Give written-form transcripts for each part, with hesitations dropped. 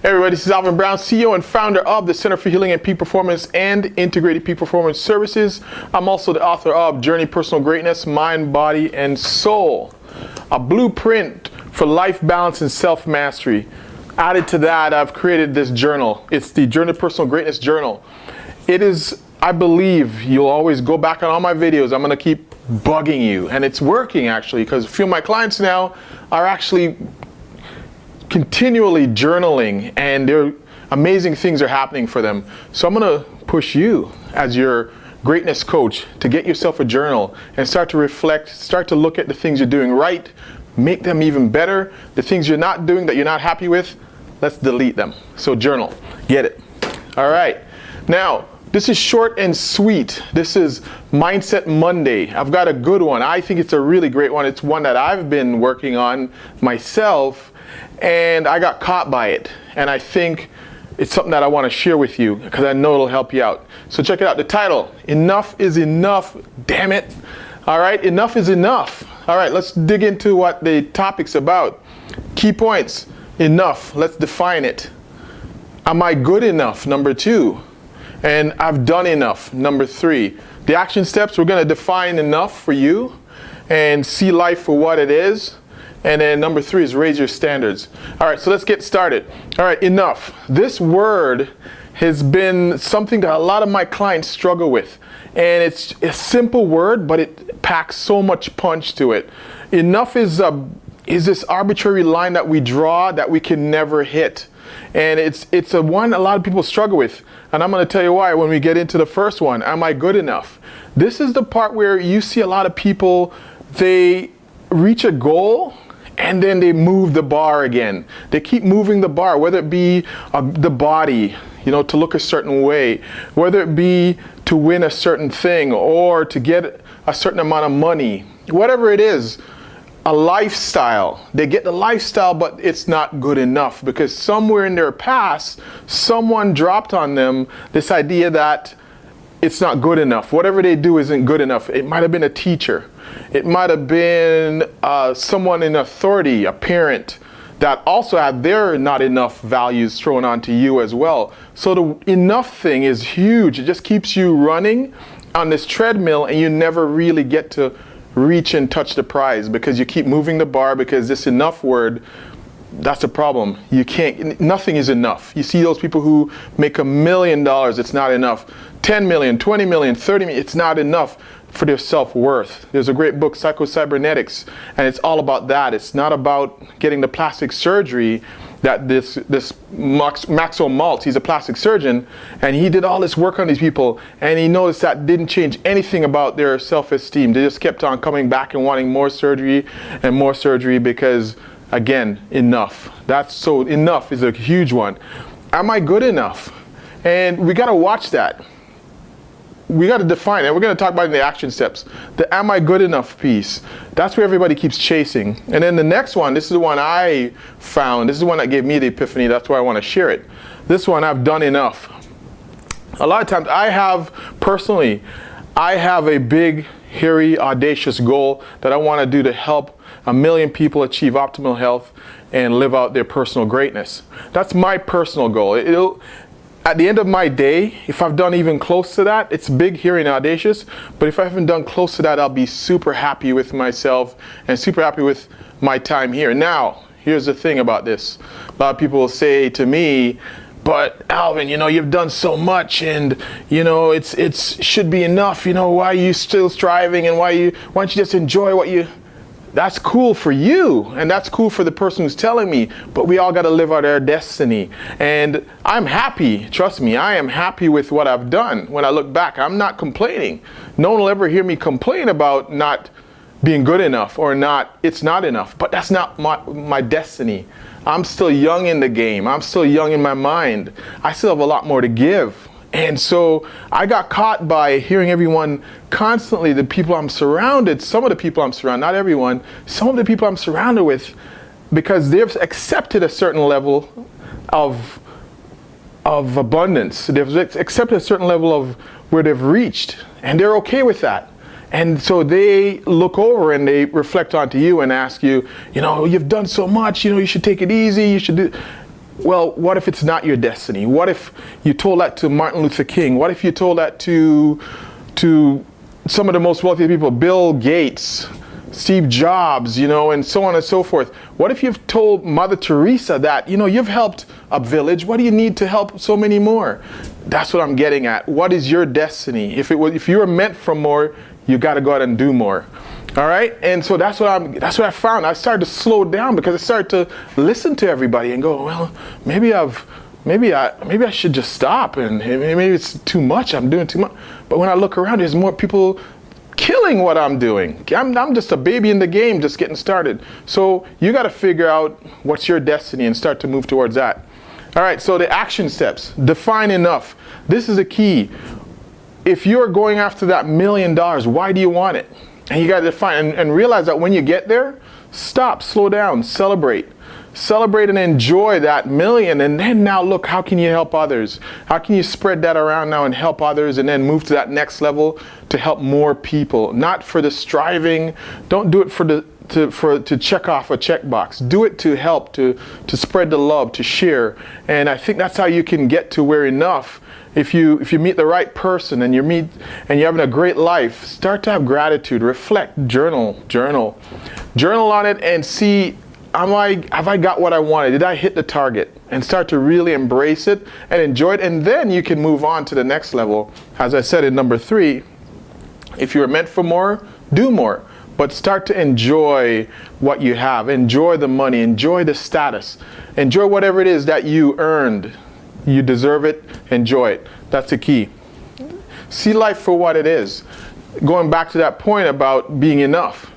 Hey everybody, this is Alvin Brown, CEO and founder of the Center for Healing and Peak Performance and Integrated Peak Performance Services. I'm also the author of Journey Personal Greatness, Mind, Body, and Soul, a blueprint for life balance and self-mastery. Added to that, I've created this journal. It's the Journey Personal Greatness Journal. It is, I believe, you'll always go back on all my videos. I'm going to keep bugging you, and it's working actually, because a few of my clients now are actually continually journaling, and amazing things are happening for them. So I'm going to push you as your greatness coach to get yourself a journal and start to reflect, start to look at the things you're doing right, make them even better. The things you're not doing that you're not happy with, let's delete them. So journal, get it. All right. Now, this is short and sweet. This is Mindset Monday. I've got a good one. I think it's a really great one. It's one that I've been working on myself, and I got caught by it. And I think it's something that I want to share with you because I know it'll help you out. So check it out. The title, Enough is Enough. Damn it. All right, enough is enough. All right, let's dig into what the topic's about. Key points, enough. Let's define it. Am I good enough? Number 2. And I've done enough. Number 3. The action steps, we're going to define enough for you and see life for what it is. And then number 3 is raise your standards. All right, so let's get started. All right, enough. This word has been something that a lot of my clients struggle with. And it's a simple word, but it packs so much punch to it. Enough is this arbitrary line that we draw that we can never hit. And it's a one a lot of people struggle with. And I'm going to tell you why when we get into the first one. Am I good enough? This is the part where you see a lot of people, they reach a goal and then they move the bar again. They keep moving the bar, whether it be the body, to look a certain way, whether it be to win a certain thing or to get a certain amount of money, whatever it is, a lifestyle. They get the lifestyle, but it's not good enough because somewhere in their past, someone dropped on them this idea that it's not good enough. Whatever they do isn't good enough. It might have been a teacher. It might have been someone in authority, a parent, that also had their not enough values thrown onto you as well. So the enough thing is huge. It just keeps you running on this treadmill and you never really get to reach and touch the prize because you keep moving the bar because this enough word, that's the problem. You can't, nothing is enough. You see those people who make $1 million, it's not enough. 10 million, 20 million, 30 million, it's not enough for their self-worth. There's a great book, Psycho-Cybernetics, and it's all about that. It's not about getting the plastic surgery that this Maxwell Maltz, he's a plastic surgeon, and he did all this work on these people, and he noticed that didn't change anything about their self-esteem. They just kept on coming back and wanting more surgery and more surgery because, again, enough. Enough is a huge one. Am I good enough? And we got to watch that. We got to define it. We're going to talk about the action steps. The am I good enough piece. That's where everybody keeps chasing. And then the next one, this is the one I found. This is the one that gave me the epiphany. That's why I want to share it. This one, I've done enough. A lot of times I have a big, hairy, audacious goal that I want to do to help 1 million people achieve optimal health and live out their personal greatness. That's my personal goal. At the end of my day, if I've done even close to that, it's big, hairy, and audacious, but if I haven't done close to that, I'll be super happy with myself and super happy with my time here. Now, here's the thing about this. A lot of people will say to me, but Alvin, you've done so much and, it should be enough. Why are you still striving and why don't you just enjoy what you... That's cool for you, and that's cool for the person who's telling me, but we all got to live out our destiny. And I'm happy, trust me, I am happy with what I've done. When I look back, I'm not complaining. No one will ever hear me complain about not being good enough or it's not enough, but that's not my destiny. I'm still young in the game. I'm still young in my mind. I still have a lot more to give. And so I got caught by hearing everyone constantly, the people I'm surrounded, some of the people I'm surrounded, not everyone, some of the people I'm surrounded with, because they've accepted a certain level of abundance. They've accepted a certain level of where they've reached, and they're okay with that. And so they look over and they reflect onto you and ask you, you've done so much, you should take it easy, you should do. Well, what if it's not your destiny? What if you told that to Martin Luther King? What if you told that to some of the most wealthy people, Bill Gates, Steve Jobs, and so on and so forth? What if you've told Mother Teresa that, you've helped a village, what do you need to help so many more? That's what I'm getting at. What is your destiny? If you were meant for more, you got to go out and do more. All right? And so that's what I found. I started to slow down because I started to listen to everybody and go, well, maybe I should just stop, and maybe it's too much. I'm doing too much. But when I look around, there's more people killing what I'm doing. I'm just a baby in the game, just getting started. So you got to figure out what's your destiny and start to move towards that. All right, so the action steps. Define enough. This is the key. If you're going after that $1 million, why do you want it? And you got to define and realize that when you get there, stop, slow down, celebrate. Celebrate and enjoy that million, and then now look, how can you help others? How can you spread that around now and help others, and then move to that next level to help more people? Not for the striving. Don't do it to check off a checkbox. Do it to help, to spread the love, to share. And I think that's how you can get to where enough. If you meet the right person and you're having a great life, start to have gratitude, reflect, journal on it, and see, have I got what I wanted? Did I hit the target? And start to really embrace it and enjoy it, and then you can move on to the next level. As I said in number 3, if you're meant for more, do more. But start to enjoy what you have. Enjoy the money. Enjoy the status. Enjoy whatever it is that you earned. You deserve it. Enjoy it. That's the key. See life for what it is. Going back to that point about being enough.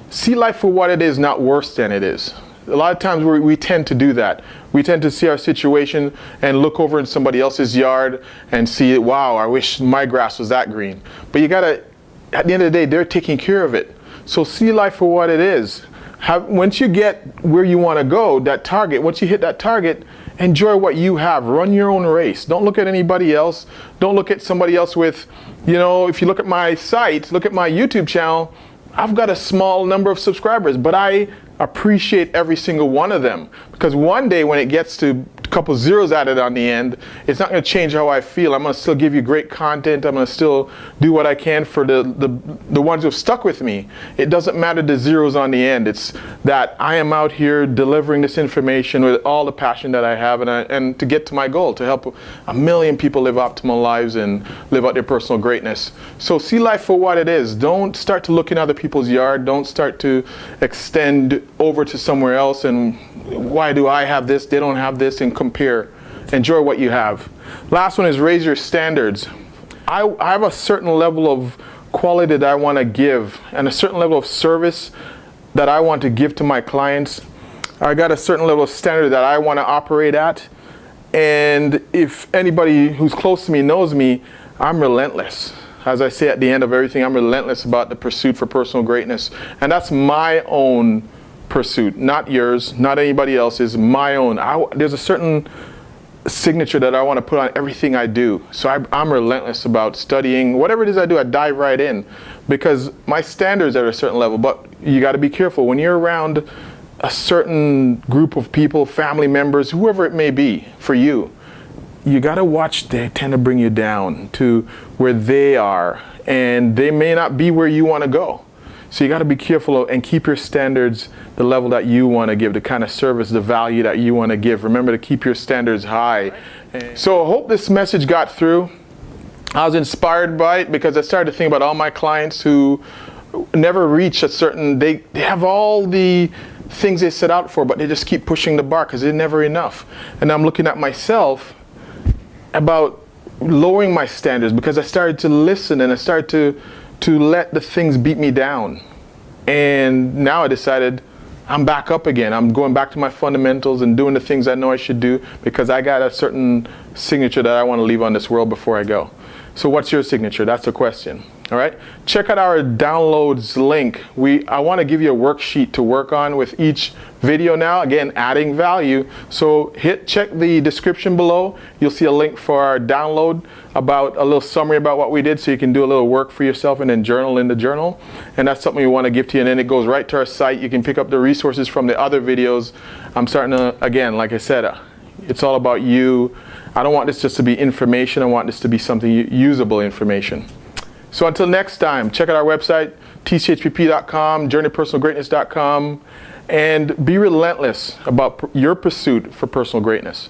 See life for what it is, not worse than it is. A lot of times we tend to do that. We tend to see our situation and look over in somebody else's yard and see, wow, I wish my grass was that green. But you gotta, at the end of the day, they're taking care of it. So see life for what it is. Once you get where you want to go, that target, once you hit that target, enjoy what you have. Run your own race. Don't look at anybody else. Don't look at somebody else with, if you look at my site, look at my YouTube channel, I've got a small number of subscribers, but I appreciate every single one of them, because one day when it gets to a couple zeros added on the end, it's not going to change how I feel. I'm going to still give you great content. I'm going to still do what I can for the ones who have stuck with me. It doesn't matter the zeros on the end. It's that I am out here delivering this information with all the passion that I have, and to get to my goal, to help 1 million people live optimal lives and live out their personal greatness. So see life for what it is. Don't start to look in other people's yard. Don't start to extend over to somewhere else and why do I have this, they don't have this, and compare. Enjoy what you have. Last one is raise your standards. I have a certain level of quality that I want to give and a certain level of service that I want to give to my clients. I got a certain level of standard that I want to operate at, and if anybody who's close to me knows me, I'm relentless. As I say at the end of everything, I'm relentless about the pursuit for personal greatness, and that's my own pursuit, not yours, not anybody else's, my own. There's a certain signature that I want to put on everything I do. So I'm relentless about studying. Whatever it is I do, I dive right in because my standards are at a certain level. But you got to be careful. When you're around a certain group of people, family members, whoever it may be for you, you got to watch. They tend to bring you down to where they are, and they may not be where you want to go. So you got to be careful and keep your standards the level that you want to give, the kind of service, the value that you want to give. Remember to keep your standards high. So I hope this message got through. I was inspired by it because I started to think about all my clients who never reach a certain, they have all the things they set out for, but they just keep pushing the bar because they're never enough. And I'm looking at myself about lowering my standards because I started to listen and I started to let the things beat me down. And now I decided I'm back up again. I'm going back to my fundamentals and doing the things I know I should do because I got a certain signature that I want to leave on this world before I go. So what's your signature? That's the question. All right. Check out our downloads link. I want to give you a worksheet to work on with each video now. Again, adding value. So check the description below. You'll see a link for our download about a little summary about what we did so you can do a little work for yourself and then journal in the journal. And that's something we want to give to you. And then it goes right to our site. You can pick up the resources from the other videos. I'm starting to, again, like I said, It's all about you. I don't want this just to be information. I want this to be something usable information. So until next time, check out our website, tchpp.com, journeypersonalgreatness.com, and be relentless about your pursuit for personal greatness.